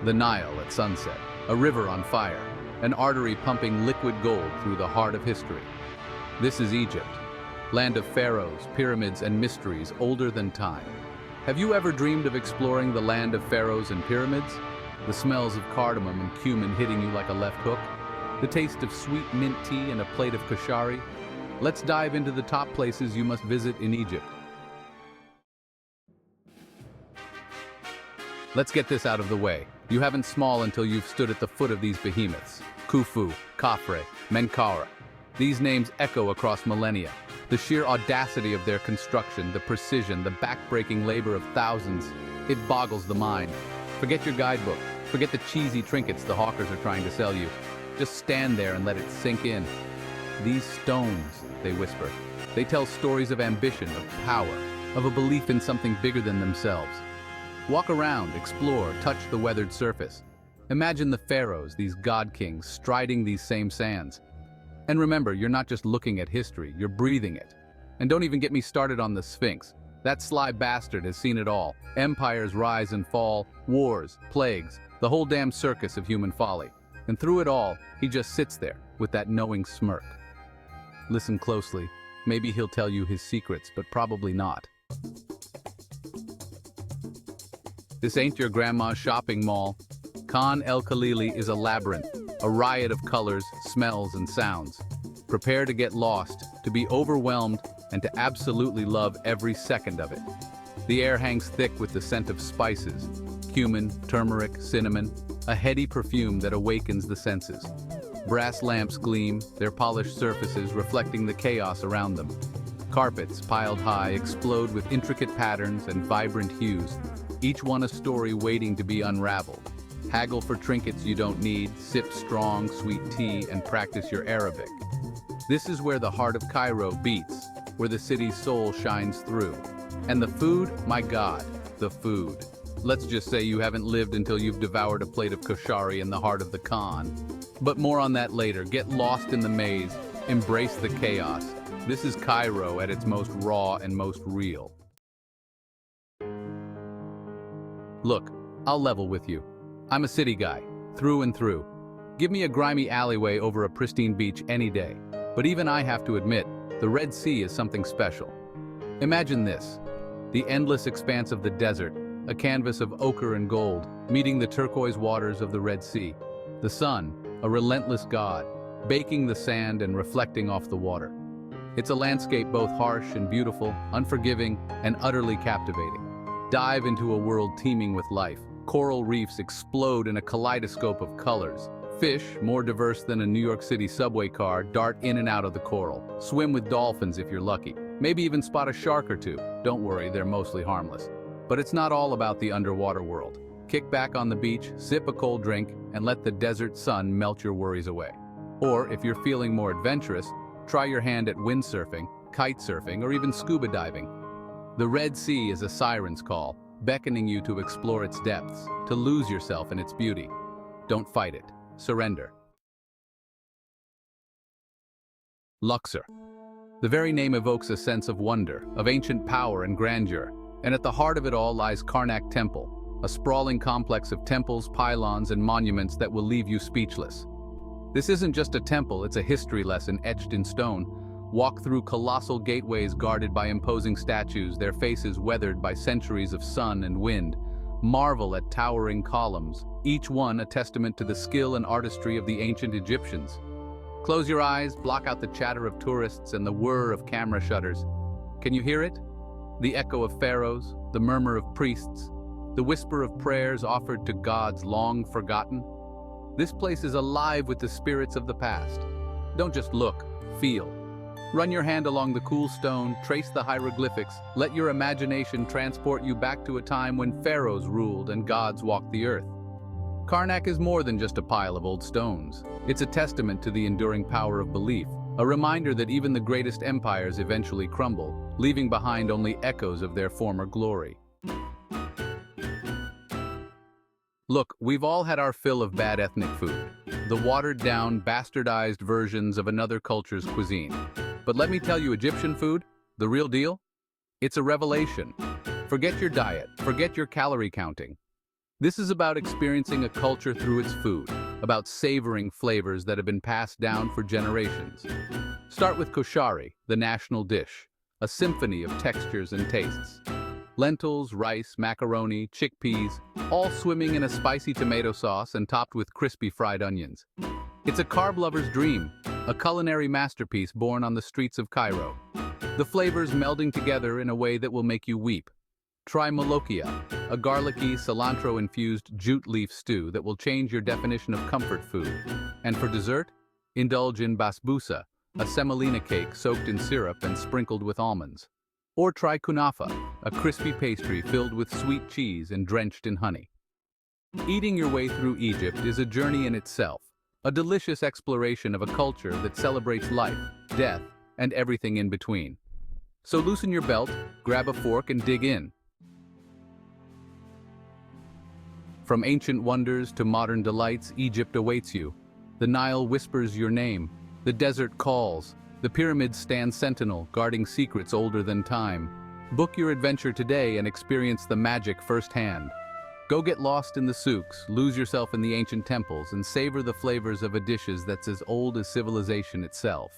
The Nile at sunset, a river on fire, an artery pumping liquid gold through the heart of history. This is Egypt, land of pharaohs, pyramids, and mysteries older than time. Have you ever dreamed of exploring the land of pharaohs and pyramids? The smells of cardamom and cumin hitting you like a left hook? The taste of sweet mint tea and a plate of koshari? Let's dive into the top places you must visit in Egypt. Let's get this out of the way. You haven't small until you've stood at the foot of these behemoths. Khufu, Khafre, Menkaure. These names echo across millennia. The sheer audacity of their construction, the precision, the back-breaking labor of thousands, it boggles the mind. Forget your guidebook. Forget the cheesy trinkets the hawkers are trying to sell you. Just stand there and let it sink in. These stones, they whisper. They tell stories of ambition, of power, of a belief in something bigger than themselves. Walk around, explore, touch the weathered surface. Imagine the pharaohs, these god-kings, striding these same sands. And remember, you're not just looking at history, you're breathing it. And don't even get me started on the Sphinx. That sly bastard has seen it all. Empires rise and fall, wars, plagues, the whole damn circus of human folly. And through it all, he just sits there, with that knowing smirk. Listen closely. Maybe he'll tell you his secrets, but probably not. This ain't your grandma's shopping mall. Khan El Khalili is a labyrinth, a riot of colors, smells, and sounds. Prepare to get lost, to be overwhelmed, and to absolutely love every second of it. The air hangs thick with the scent of spices, cumin, turmeric, cinnamon, a heady perfume that awakens the senses. Brass lamps gleam, their polished surfaces reflecting the chaos around them. Carpets, piled high, explode with intricate patterns and vibrant hues, each one a story waiting to be unraveled. Haggle for trinkets you don't need, sip strong, sweet tea, and practice your Arabic. This is where the heart of Cairo beats, where the city's soul shines through. And the food, my God, the food. Let's just say you haven't lived until you've devoured a plate of koshari in the heart of the Khan. But more on that later. Get lost in the maze, embrace the chaos. This is Cairo at its most raw and most real. Look, I'll level with you. I'm a city guy, through and through. Give me a grimy alleyway over a pristine beach any day. But even I have to admit, the Red Sea is something special. Imagine this, the endless expanse of the desert, a canvas of ochre and gold, meeting the turquoise waters of the Red Sea. The sun, a relentless god, baking the sand and reflecting off the water. It's a landscape both harsh and beautiful, unforgiving and utterly captivating. Dive into a world teeming with life. Coral reefs explode in a kaleidoscope of colors. Fish, more diverse than a New York City subway car, dart in and out of the coral. Swim with dolphins if you're lucky. Maybe even spot a shark or two. Don't worry, they're mostly harmless. But it's not all about the underwater world. Kick back on the beach, sip a cold drink, and let the desert sun melt your worries away. Or, if you're feeling more adventurous, try your hand at windsurfing, kite surfing, or even scuba diving. The Red Sea is a siren's call, beckoning you to explore its depths, to lose yourself in its beauty. Don't fight it. Surrender. Luxor. The very name evokes a sense of wonder, of ancient power and grandeur, and at the heart of it all lies Karnak Temple, a sprawling complex of temples, pylons, and monuments that will leave you speechless. This isn't just a temple, it's a history lesson etched in stone. Walk through colossal gateways guarded by imposing statues, their faces weathered by centuries of sun and wind. Marvel at towering columns, each one a testament to the skill and artistry of the ancient Egyptians. Close your eyes, block out the chatter of tourists and the whir of camera shutters. Can you hear it? The echo of pharaohs, the murmur of priests, the whisper of prayers offered to gods long forgotten. This place is alive with the spirits of the past. Don't just look, feel. Run your hand along the cool stone, trace the hieroglyphics, let your imagination transport you back to a time when pharaohs ruled and gods walked the earth. Karnak is more than just a pile of old stones. It's a testament to the enduring power of belief, a reminder that even the greatest empires eventually crumble, leaving behind only echoes of their former glory. Look, we've all had our fill of bad ethnic food, the watered-down, bastardized versions of another culture's cuisine. But let me tell you, Egyptian food, the real deal? It's a revelation. Forget your diet, forget your calorie counting. This is about experiencing a culture through its food, about savoring flavors that have been passed down for generations. Start with koshari, the national dish, a symphony of textures and tastes. Lentils, rice, macaroni, chickpeas, all swimming in a spicy tomato sauce and topped with crispy fried onions. It's a carb lover's dream, a culinary masterpiece born on the streets of Cairo. The flavors melding together in a way that will make you weep. Try molokhia, a garlicky, cilantro-infused jute leaf stew that will change your definition of comfort food. And for dessert, indulge in basbousa, a semolina cake soaked in syrup and sprinkled with almonds. Or try kunafa, a crispy pastry filled with sweet cheese and drenched in honey. Eating your way through Egypt is a journey in itself, a delicious exploration of a culture that celebrates life, death, and everything in between. So loosen your belt, grab a fork, and dig in. From ancient wonders to modern delights, Egypt awaits you. The Nile whispers your name, the desert calls, the pyramids stand sentinel, guarding secrets older than time. Book your adventure today and experience the magic firsthand. Go get lost in the souks, lose yourself in the ancient temples, and savor the flavors of a dishes that's as old as civilization itself.